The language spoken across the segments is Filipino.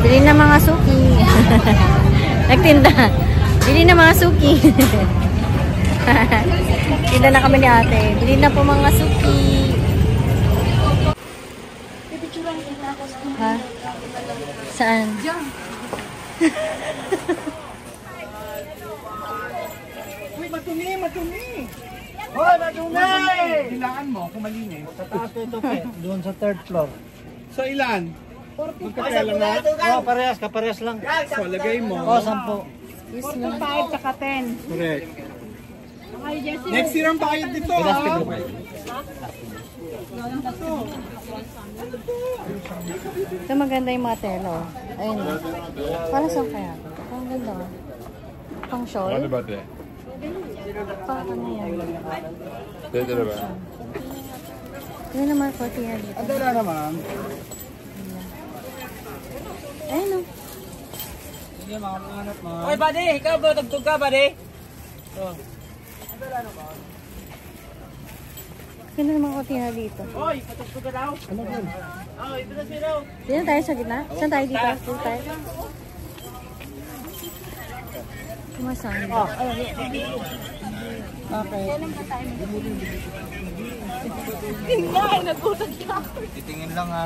Bili na mga suki. Nagtinda. Bili na mga suki. Tinda na kami ni ate. Bili na po mga suki. Ha? Saan? Uy, matumi, matumi! Hoy, matumi! Hilaan mo kung malinis. Sa taas ito, doon sa third floor. So, ilan? Magkakala na? Oh, parehas, kaparehas lang. So, lagay mo. Oh, 10. 45 tsaka 10. Correct. Next year ang bayad dito, ha? Ito maganda yung mga telo. Ayun. Para saan kaya? Ang ganda. Pang shawl? Ano ba ito? Pang ano yan? Dito na ba? Yun naman, 40 yan dito. Ang dala naman. Ayun o. Sige, mga panganap mo. Oy, buddy! Ikaw ba? Tagtog ka, buddy? Oh. Ganda naman kortina dito. Oy, patagtog ka daw. Ano yun? Oh, ito na sila. Dito tayo sa gitna? Saan tayo dito? Dito tayo? Kumasaan? Okay. Tingnan, nagulat ka. Titingin lang ha.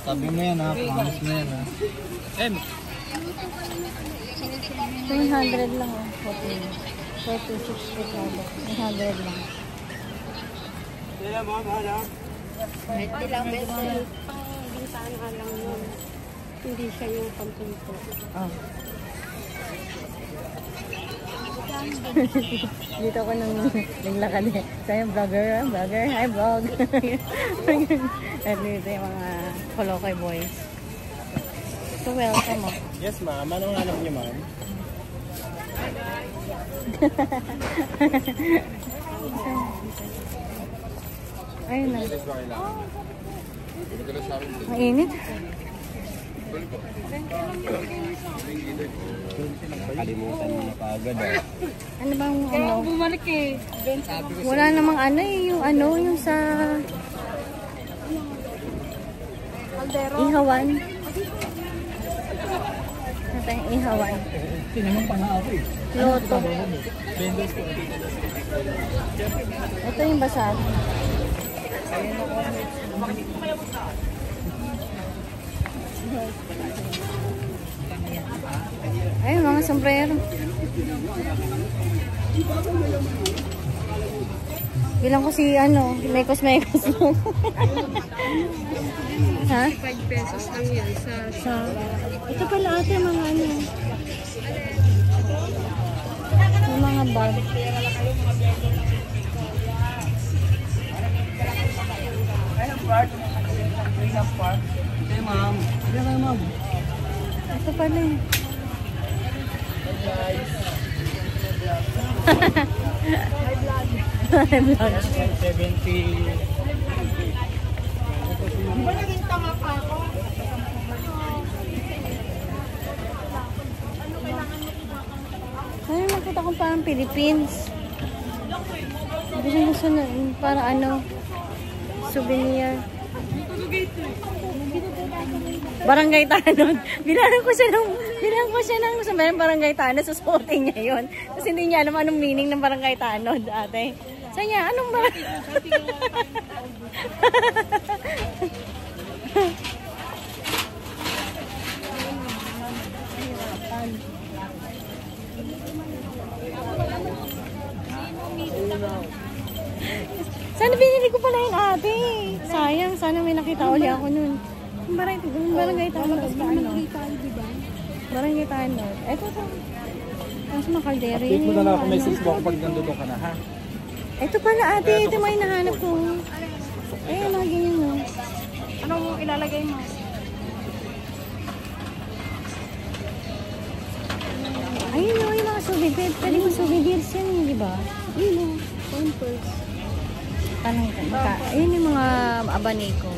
Sabi mo yan ha, promise mo yan ha. 300 lang oh. 46 300 lang. Sila mo, mahal. Ilang beses pang lang nun. Hindi siya yung pampinto. Oh. Dito ako nang naglakad eh. Sa'yo, vlogger. Hi, vlog. At dito yung mga Kolokoy boys. So, welcome mo. Yes ma'am, anong hanap niyo ma'am? Ayun na. Ang init. Kalimutan mo na kaagad ah. Ano bang ano? Bumalik eh. Wala namang ano eh. Yung ano, yung sa ihawan. Ano tayong ihawan? Tinanong pa nga ako eh. Loto. Vendors ko. Ito yung basag. Ayun, mga sombrero. Bilang ko si ano, Mekos. Ha? 5 pesos lang yan sa... Ito pala ate, mga ano. Yung mga bag. Hey ma'am. Sige na ma'am. Ito pala eh. Hi vlog. 70. Ba naging tanga pa ako? Ay, nakita ko parang Philippines. Gusto na, para ano, souvenir. Barangay Tanod. Bilang ko siya ng sa barangay Tanod, susuotin niya yun. Kasi hindi niya alam anong meaning ng barangay Tanod, ate. Saan niya? Anong barangay? Sana binili ko pala yung ate. Sayang, sana may nakita uli ako nun. Barangay Tanod. Barangay Tanod. Eto to. Kaso makaldero yun. Update mo na lang kung may sis mo kapag nandun ka na, ha? Ito pala ate, ito may nahanap ko. Ayun, mga ganyan no. Anong ilalagay mo? Ayun o, yung mga souvenir. Pwede mo souvenirs yan, di ba? Yun o. Pampers. Tanong ka. Ayun yung mga abaniko.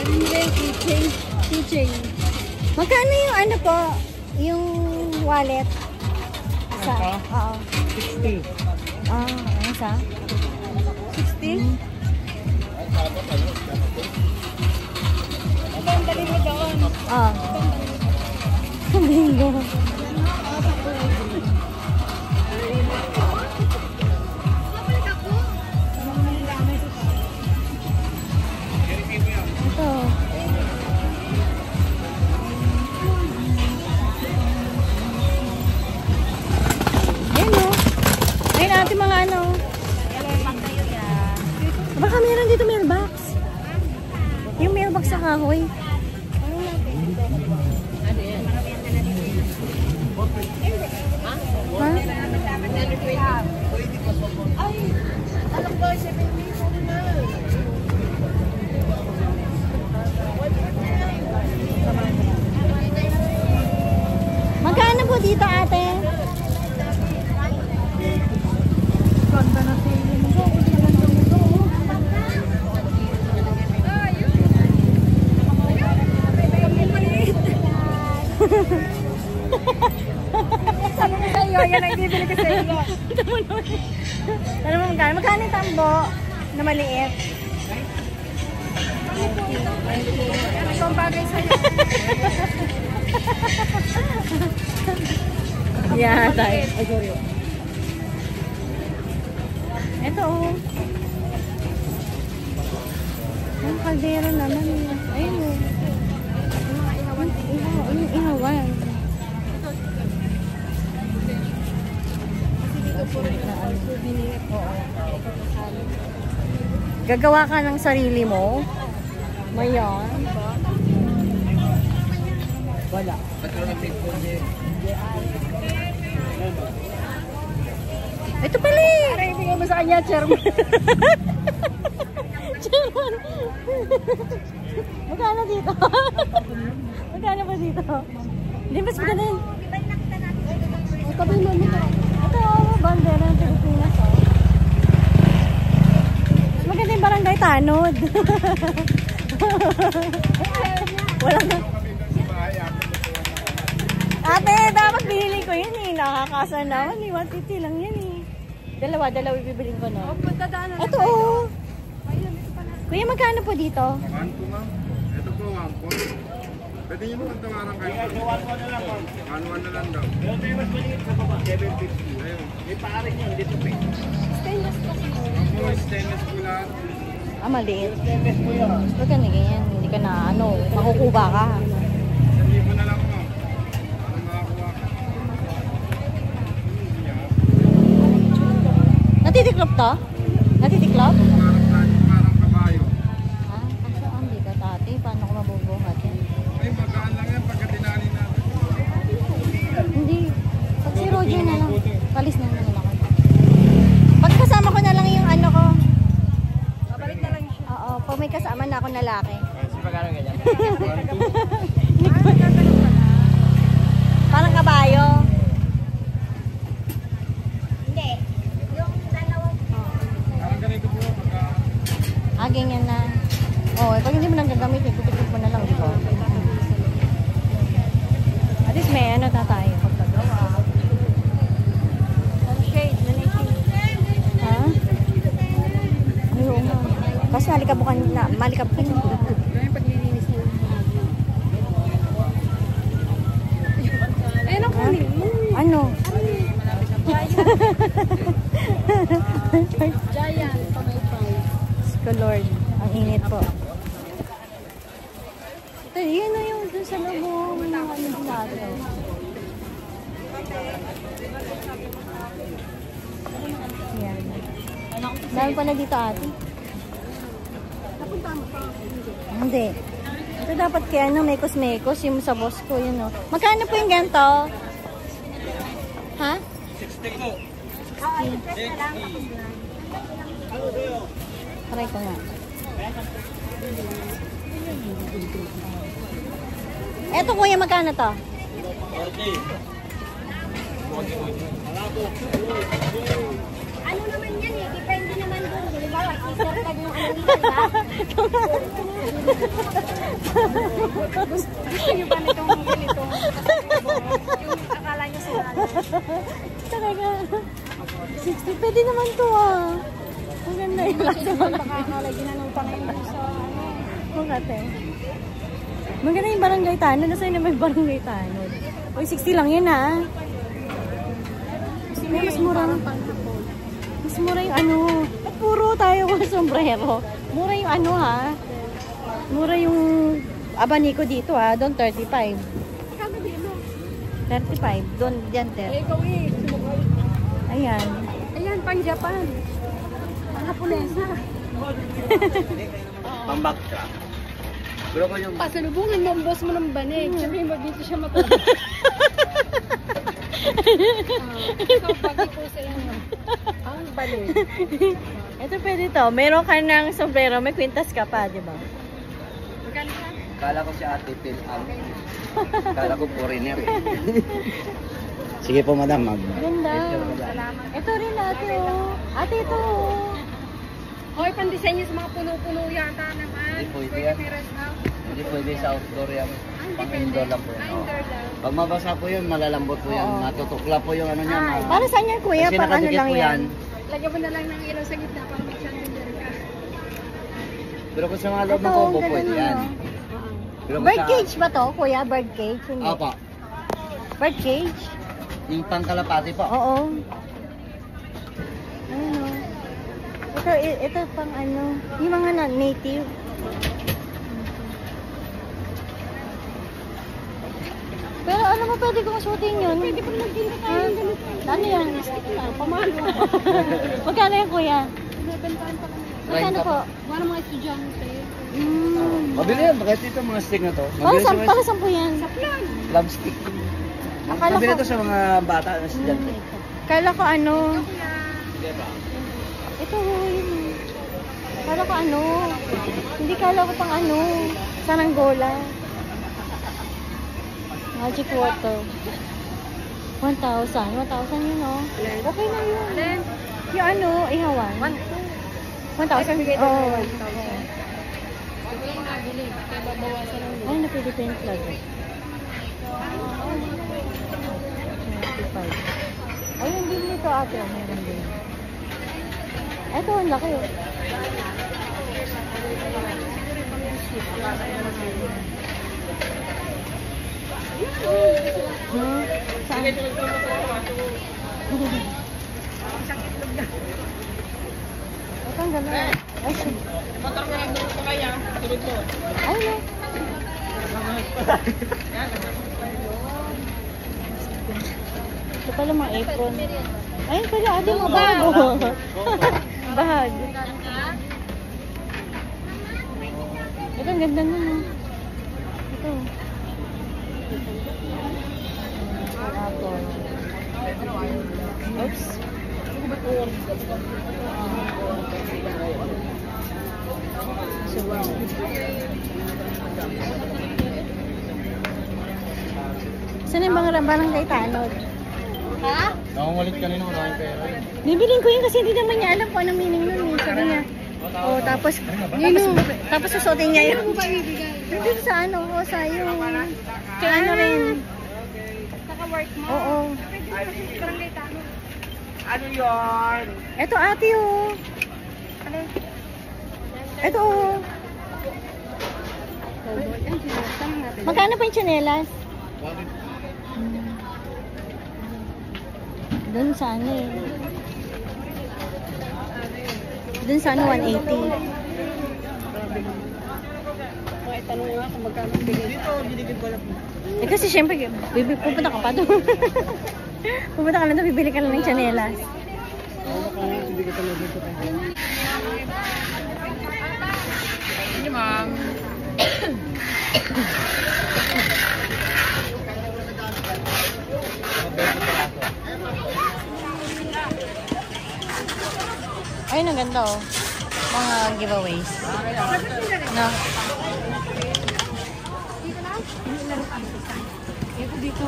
Ayun rin, keychain. Magkano yung ano po? Yung wallet? Isa? Oo. 60. Ano isa? 60? Ito ang dali mo Ah. Bingo. Ito. Ayun o. Ayun natin mga ano. Baka meron dito mailbox. Yung mailbox sa kahoy. Ha? Ay, alam ko, 70 na. Magkano po dito, ate? Ganda na sa'yo mo. Sabi ko sa'yo, yan ang bibili ko sa'yo. Alam mo magkano? Magkano yung tambo na maliit? Ito ang bagay sa'yo. Yeah, tayo. Ito oh. Yung kaldero naman. Ayun oh. Yung ihawan. Gagawa ka ng sarili mo? Mayan. Wala. Ito pala eh. Para ibigay mo sa kanya, chairman. Chairman. Magkano dito? Magkano pa dito? Hindi, mas maganda yun. Sabi mo nito. Ito, bandera ng Pilipinas. Oh. Mas maganda yung barangay Tanod. Wala na. Ate, dapat binili ko yun eh. Nakakasa naman eh. 150 lang yan eh. Dalawa ibibiling ko no. Magdadaanan na Ito oh. Kuya, magkano po dito? 1 po ma'am. Ito po 1 po. Pwede nyo naman tawaran kayo. 1 na lang daw. Ito yung mas maliit sa baba, 750. Ayun. May paarin yun, dito pa. stainless po. Ako, stainless po lahat. Ah, maliit. Stainless po yun. Huwag ka na ganyan. Hindi ka na ano, makukuba ka. 1,000 na lang ma'am. Ano makakuha ka? Natitiklop to? Natitiklop? Parang kabayo. Ah, kaso ang bigat ate. Paano ko mabubuhat yan? Ay, magaan lang yan pagka tinali natin. Hindi. Pag si Roger na lang. Palis na lang ako. Pag kasama ko na lang yung ano ko. Babalik na lang siya. Oo, pag may kasama na ako na laki. Kasi magkano ganyan? Parang kabayo. Hindi. Yung dalawang Parang ganito po pagka... Ah, ganyan na. Oo, pag hindi mo nang gagamit, ikutikip mo na lang, di ba? At least may ano na tayo. shade. Ha? Ay, oo nga. Kasi malikabukan na. Malikabukan na. Ngayon paglilinis mo. Ayun ang kunin mo. Ano? Giant. Pamay-pay. Ko Lord. Ang init po. Ito, yun na yung dun sa loob. May mga ano natin. Yan. Dahil pala dito ate. Napunta mo pa. Hindi. Ito dapat kaya ano, mekos-mekos yung sa boss ko, yun o. Magkano po yung ganito? Ha? 60 po. Try ko nga. Eto kuya, magkano to? 40. Ano naman yan eh, depende naman doon. Halimbawa, t-shirt tag yung ano dito, diba? Gusto nyo ba nitong ganito? Yung akala nyo sa ano? Talaga. 60, pwede naman to ah. Ang ganda yung lasa. Baka akala ginanong pa ngayon sa ano. Kung ate. Maganda yung barangay tanod. Nasa yun naman yung barangay tanod. Uy, 60 lang yun ha. Mas mura. Mas mura yung ano. At puro tayo ko sombrero. Mura yung ano ha. Mura yung abaniko dito ha. Doon 35. Kano dito? 35. Doon, dyan 30. Ikaw Ayan. Ayan, pang Japan. Pang Haponesa. Pambak ka. Pero ko yung... Pasalubungan mo ang boss mo ng banig. Sabihin mo dito siya matulog. Ikaw, bakit po sa inyo? Ang banig. Ito pwede to. Meron ka ng sombrero, may kwintas ka pa, di ba? Magkano ka? Kala ko si Ate Pil. Kala ko foreigner. Sige po, madam. Ganda. Ito rin ate, oh. Ate, ito, oh. Hoy, pandesign niyo sa mga puno-puno yata naman. Hindi pwede yan. Hindi pwede sa outdoor yan. Pang indoor lang po yan. Indoor lang. Pag mabasa po yun, malalambot po yan. Matutukla po yung ano niya. Para saan yan, kuya? Kasi Para ano nakadikit lang po yan? Lagyan mo na lang ng ilaw sa gitna para may chandelier ka. Pero kung sa mga loob ng Ito, kubo, ganun, pwede yan. no? Pero kung Bird sa- cage ba to, kuya? Bird cage? Hindi. Opo. Bird cage? Yung pangkalapati po. Oo. Ayun, oh. Ito pang ano, yung mga native. Pero ano mo pwede kong suotin yun? Pwede kong magtinda tayo ng ganito. Ano yan? Pamalo. Magkano yan, kuya? Bentahan pa kami. Magkano po? Wala mga estudyante. Mabili yan. Bakit ito mga stick na to? Oh, Mabili sa para sampu yan. love stick. Akala Mabili ko- ito sa mga bata na estudyante. Kala ko ano, ito yun. Kala ko ano, hindi kala ko pang ano, saranggola. Magic water. 1,000. 1,000 yun, oh. Okay na yun. Yung ano, ihawan. 1,000? Oo. Ay, napili ko yung flag. 25. Ayun din nito ate. Meron din. Ito, ang laki, oh. Saan? Ito ang ganda. Ay, motor ko lang dito pa kaya. Tulog ko. Ay, no. Ito pala mga apron. Ayun pala, ate mga bago. Bahag. Ito ang ganda nun, no. Ito. Apple. Oops. Saan yung mga barangay tanod? Ha? Nakungulit kanina kung maraming pera. Bibilin ko yun kasi hindi naman niya alam kung anong meaning nun. Eh. Sabi niya, oh, tapos susuotin niya yun. Hindi sa ano, o sa yung, kaya ano rin. Naka-work mo? Oo. Barangay Tano. Ano yun? Eto ate, oh. Ano? Eto, oh. Magkano pa yung tsinelas? Doon sa ano eh. Doon sa ano, 180. Okay, tanong nga kung magkano bigay. Eh kasi syempre, pupunta ka pa doon. Pupunta ka lang doon, bibili ka lang ng tsinelas. Hindi, ma'am. Ayun, ang ganda oh. Mga giveaways. No? Ito dito.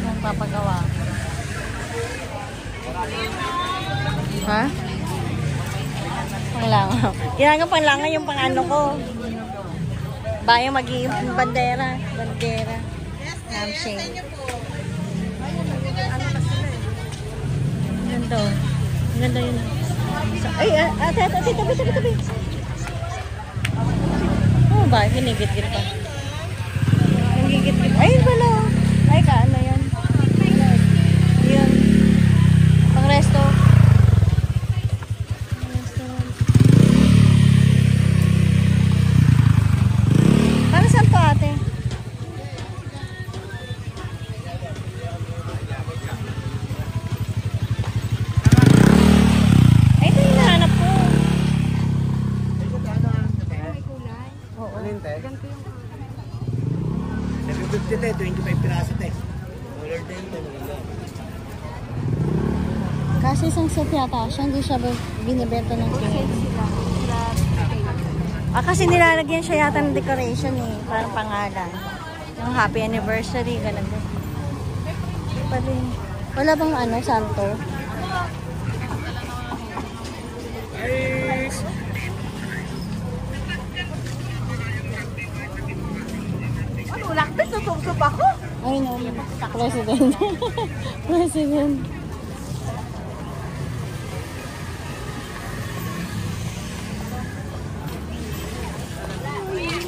Ang papagawa. Ha? Panglangaw. Ginagawa panglangaw yung pang ano ko. Bayang mag-iim bandera. Bandera. Lampshade. Ganda. Ang ganda yun. Ay, ate, tabi. Oh, ba? Ginigit-git pa. Ginigit-git. Ayun pala. Ay, ano yan? Yun. Pang resto. Para saan to, ate? Ay, ito yung nahanap ko. May kulay. Oo. Ganito yung 750 te, 25 piraso te. Color din te, maganda. Kasi isang set yata siya, hindi siya binibenta ng set king. sila. Kasi nilalagyan siya yata ng decoration eh, parang pangalan. Yung happy anniversary, ganun din. Wala bang ano, santo? Ano, lakbis, susub ako. Ay no, president. President.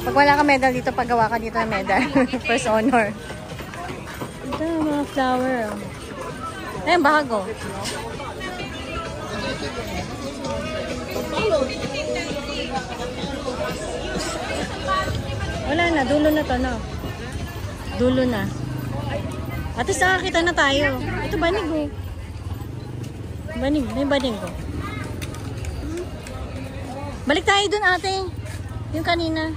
Pag wala ka medal dito, paggawa ka dito ng medal. First honor. Ito, mga flower. Ayun, bago. Wala na, dulo na to, no? Dulo na. At least nakakita na tayo. Ito banig, oh. Banig, may banig, oh. Balik tayo dun, ate. Yung kanina.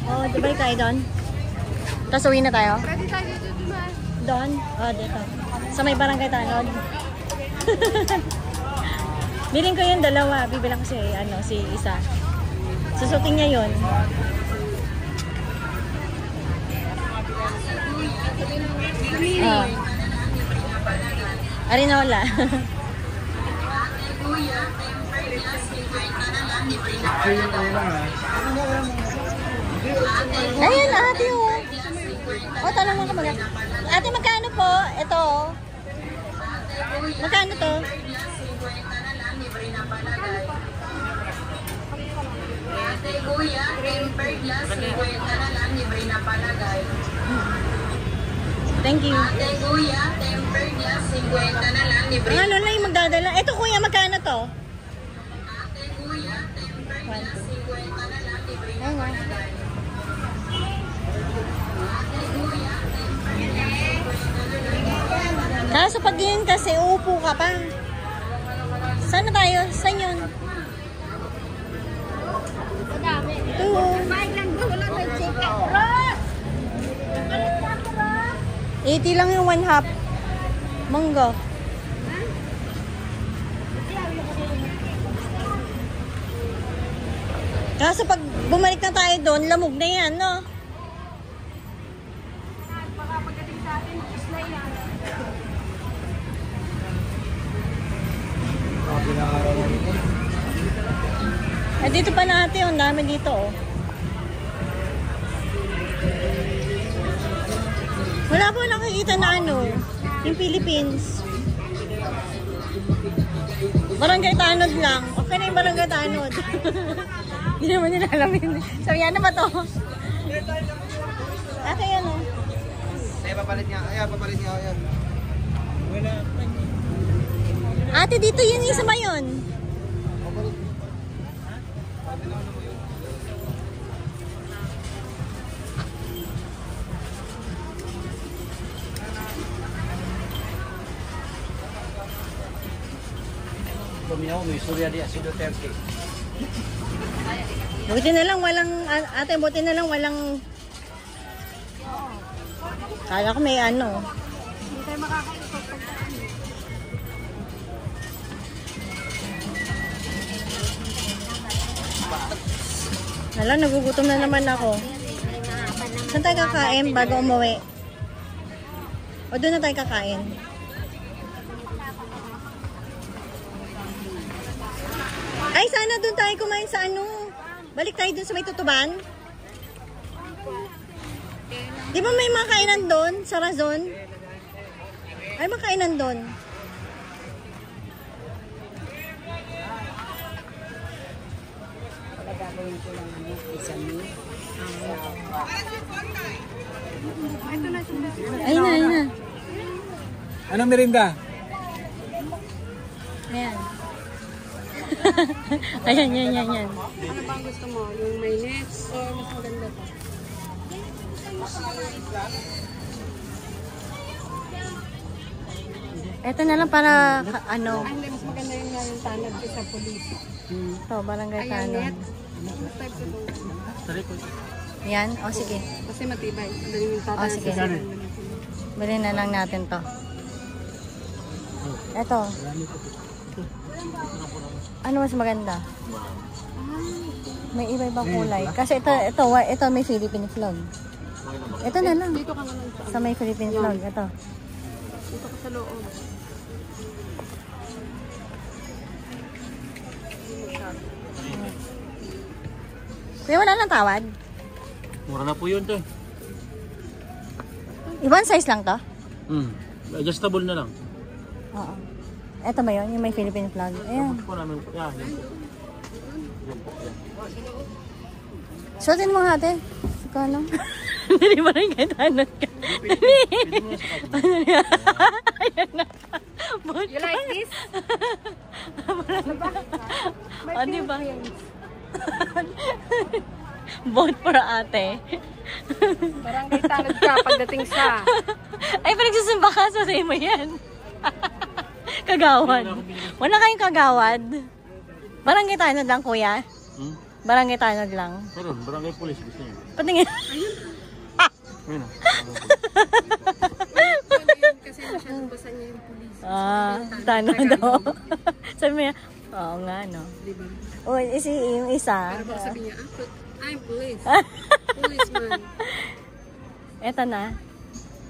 Oh, diba tayo doon? Tapos uwi na tayo? Pwede tayo dito dumaan. Doon? Oh, dito. Sa may barangay Tanod. Biling ko yung dalawa. Bibilang ko si isa. Susuting niya yun. Arinola. Ayan, ate, oh. O, tanong mo ka mag- Ate, magkano po? Ito, oh. Magkano to? Ate Kuya, tempered glass, 50 na lang, libre na palagay. Thank you. Ate Kuya, tempered glass, 50 na lang, libre Ang ano lang yung magdadala. Ito, kuya, magkano to? Ate Kuya, tempered glass, 50 na lang, libre na Ayun, oh. palagay. Ate Kuya, tempered glass, Kaso pag yun kasi, uupo ka pa. Saan na tayo? Saan yun? Madami. Ito, oh. Bike lang doon. Wala may chicken. Ross! Kalit na ako, Ross! 80 lang yung 1/2. Mangga. Kaso pag bumalik na tayo doon, lamog na yan, no? Baka pagdating sa atin, isla yan. Eh, dito pa natin, ang dami dito, oh. Wala po nakikita na ano, yung Philippines. Barangay Tanod lang. Okay na yung Barangay Tanod. Hindi naman nila alamin. Sabi, ano ba to? Ate, yan, oh. Ay, papalit niya. Ayan. Ate, dito yun yung isa ba yun? Lumiyaw, may surya di si Duterte. Buti na lang walang, ate, buti na lang walang, kala ko may ano. Hindi tayo makakaikot pag Hala, nagugutom na naman ako. Saan tayo kakain bago umuwi? O doon na tayo kakain? Ay, sana doon tayo kumain sa ano. Balik tayo doon sa may tutuban. Di ba may mga kainan doon sa Razon? Ay, mga kainan doon. Wala gagawin ko lang ano, isami. Ayun na, ayun na. Anong merinda? Ayan. Ayan, yan, yan, yan. Ano bang gusto mo? Yung may nets o mas maganda pa? Ito na lang para, ano, Ay, hindi. Mas maganda yung nga yung tanod ko sa police. ito, barangay Ayan, tanod. net. Mas type ko to. Yan, o sige. Kasi matibay. Madali yung O tatanod sige. sa Bilhin na lang natin to. Ito. Ano mas maganda? May iba-ibang kulay. Kasi ito may Philippine flag. Ito na lang. Dito ka naman sa, Sa may Philippine flag. Ito. dito ka sa loob. Kuya, wala lang tawad? Mura na po yun to. Ibang size lang to? Adjustable na lang. Oo. Ito ba yun? Yung may Philippine flag. Ayan. Po namin po. Yan po. Yan po. Yan. Suotin mo nga ate. Ikaw lang. Hindi ba rin kahit anot ka? Pwede mo na sa kapatid. Ayan na. You like this? O, diba? Vote for ate. Barangay tanod ka pagdating sa... Ay, pinagsusimba ka. Sasayin mo yan. Kagawad. Wala kayong kagawad. Barangay tanod lang, kuya. Barangay tanod lang. Pero, barangay police gusto niyo. Patingin. Ayun na. Kasi masyadong basa niya yung police. Tanod daw. Sabi mo yan, oo nga, no. Diba? O, yung isa. Pero baka sabi niya, I'm police. Policeman. Eto na.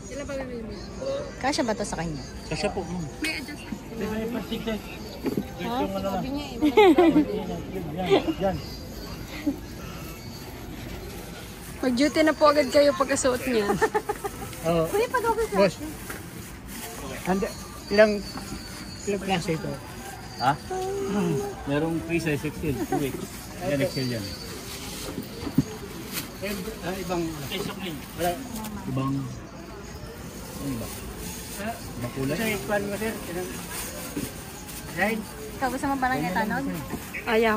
Ilan ba bibili mo? Kasya ba to sa kanya? Kasya po. May adjustment. Di ba yung plastic na? Yung ano lang. Sabi niya eh. Yan. Mag-duty na po agad kayo pagkasuot niya. Oo. Boss. Ilang klase ito? Ha? Merong free size XL. 2 weeks. Yan XL yan. Ibang... Wala. Ibang... Ano ba? Ibang kulay? Sa mo sir. Ikaw gusto mo barangay tanod? Ayaw.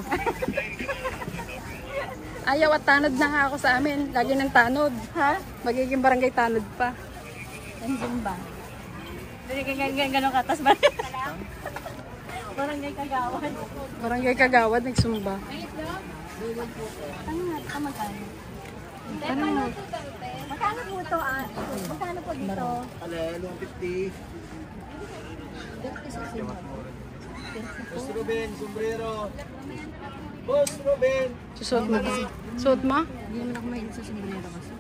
Ayaw at tanod na nga ako sa amin. Lagi ng tanod. Ha? Magiging barangay tanod pa. Ang Zumba. Hindi ka gano'n katas ba? Barangay kagawad. Barangay Kagawad, nagsumba. Ano nga? Magkano? Ano mo? Magkano po ito? Magkano po dito? Alelo, 50. Boss Ruben, sombrero. Boss Ruben. Susuot mo ba? Suot mo? Hindi naman ako mahilig sa sinigurero kasi.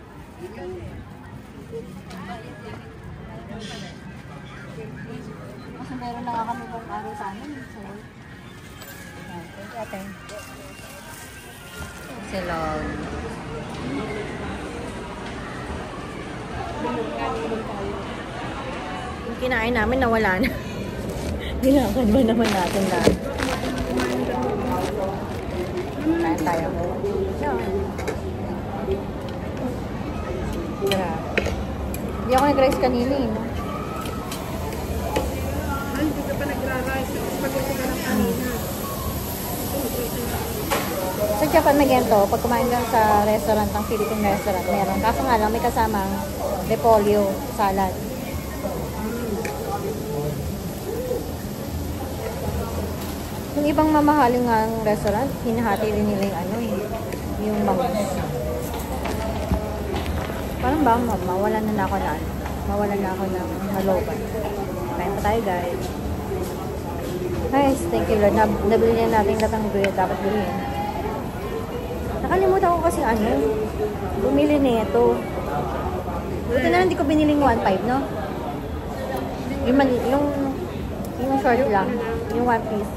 Kasi meron na nga kami pang araw sa amin. So, thank you, ate. Silog. Yung kinain namin nawala na. Ginakad ba naman natin lahat? Kain tayo. Grabe. Hindi ako nag-rice kanina eh. No? Ay, hindi ka pa nagra-rice. Spaghetti ka ng kanina. Sa Japan may ganito, pag kumain lang sa restaurant, ang Philippine restaurant, meron. Kaso nga lang, may kasamang repolyo salad. Yung ibang mamahaling nga ang restaurant, hinahati rin nila yung ano eh, yung bangus. Parang ba, mawalan na ako na ano, mawalan na ako ng haloban. Kain pa tayo guys. Guys, thank you Lord. Nabili na natin lahat ng dapat bilhin. Nakalimutan ko kasi ano, bumili na ito. Buti na lang hindi ko biniling 1.5, no? Yung short lang, yung one piece.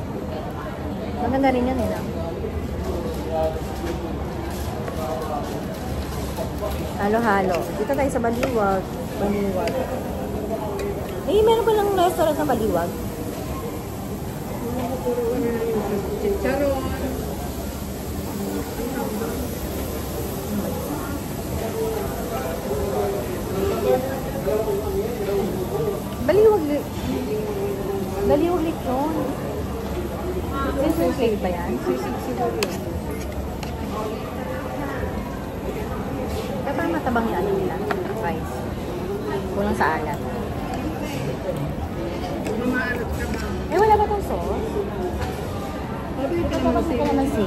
Maganda rin yan eh, no? Halo-halo. Dito tayo sa Baliwag. Baliwag. Eh, meron pa lang restaurant sa Baliwag. Chicharon. Baliwag ulit yun. Sisig plate ba yan? Sisig siguro yun. Kaya parang matabang yung ano nila. Rice. Kulang sa alat. Mamaalat ka ba? Eh, wala ba itong sauce? Sabi ka Ito kasi kalamansi.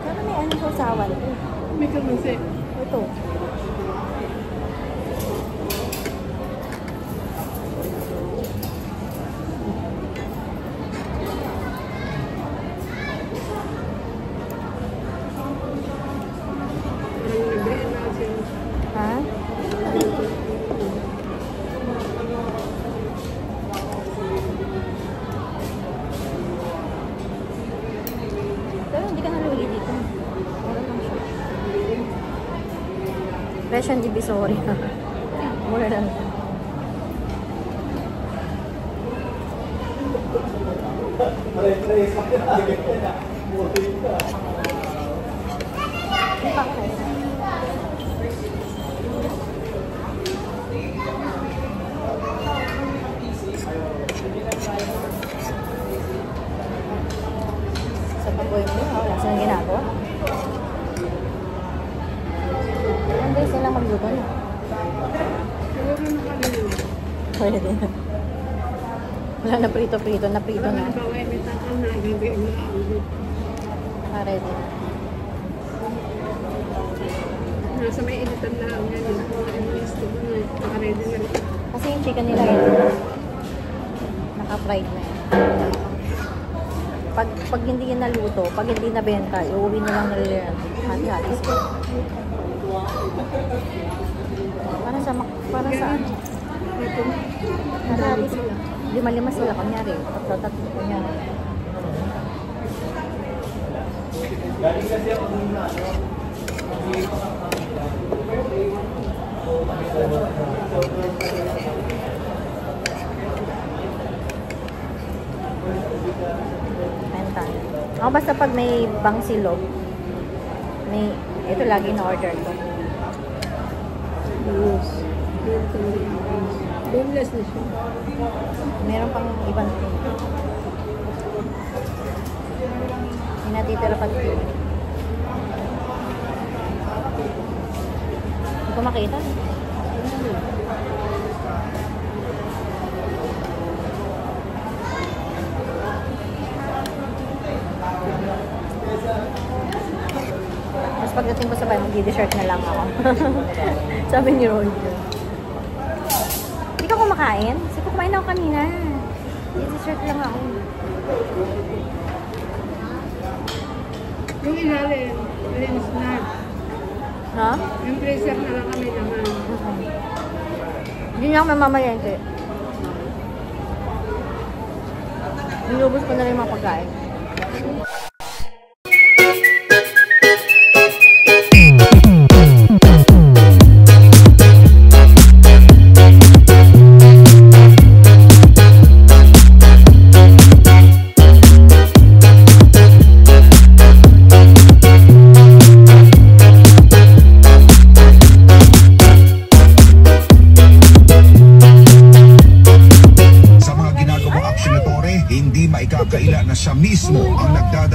Sana may anong sausawan ito. May kamansi. Ito. Ha? Pero hindi ka naluwi dito. Meron lang siya. Presyon Divisoria. Mura lang. Sa pag-uwi mo, wala silang ginagawa. Hindi sila magluto na. Siguro na kami yun. Pwede din. Wala na prito-prito, na-prito na. Baway, may takal na. Gabi ang naawit. Pare din. Nasa may editan lang. Ganyan. Ang listo mo na. Nakaredy na rin. Kasi yung chicken nila yun, naka-fried na yan. Pag hindi yan naluto, pag hindi nabenta, iuwi na lang nila yan. Hati-hati. Para sa hati-hati sila. Lima-lima sila, kanyari. Tatlo kanyari. Ako basta pag may bangsilog, ito lagi na order ko. Yes. Boneless na siya. Meron pang ibang thing. May natitira pa dito. Hindi ko makita. Mas pagdating ko sa bahay, mag-dessert na lang ako. Sabi ni Ron. Hindi ka kumakain? Sabi ko, kumain ako kanina. Dessert lang ako. Yung ilalim, ayun snack. Ha? Yung freezer na lang kami naman. Hindi na ako mamamayente. Nilubos ko na rin yung mga pagkain. Hindi maikakaila na siya mismo ang nagdadala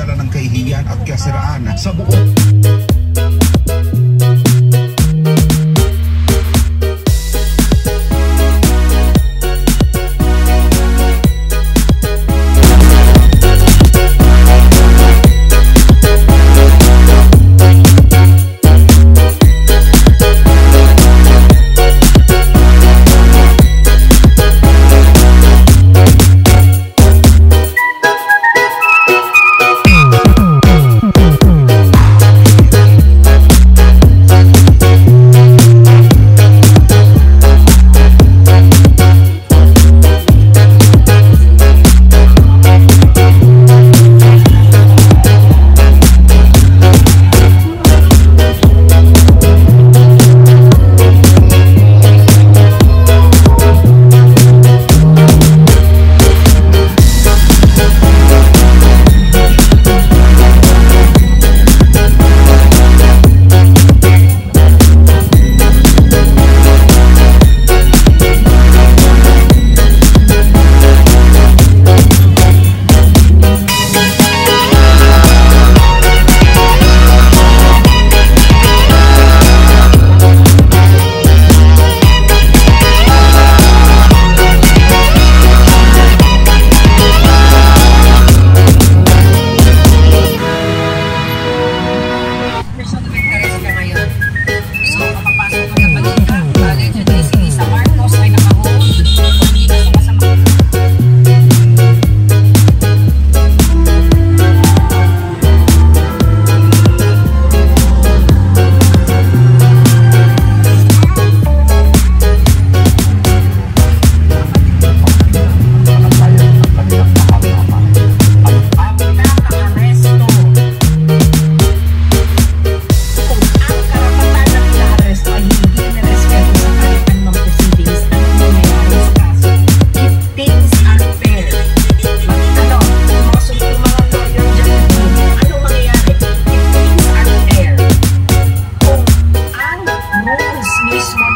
mismo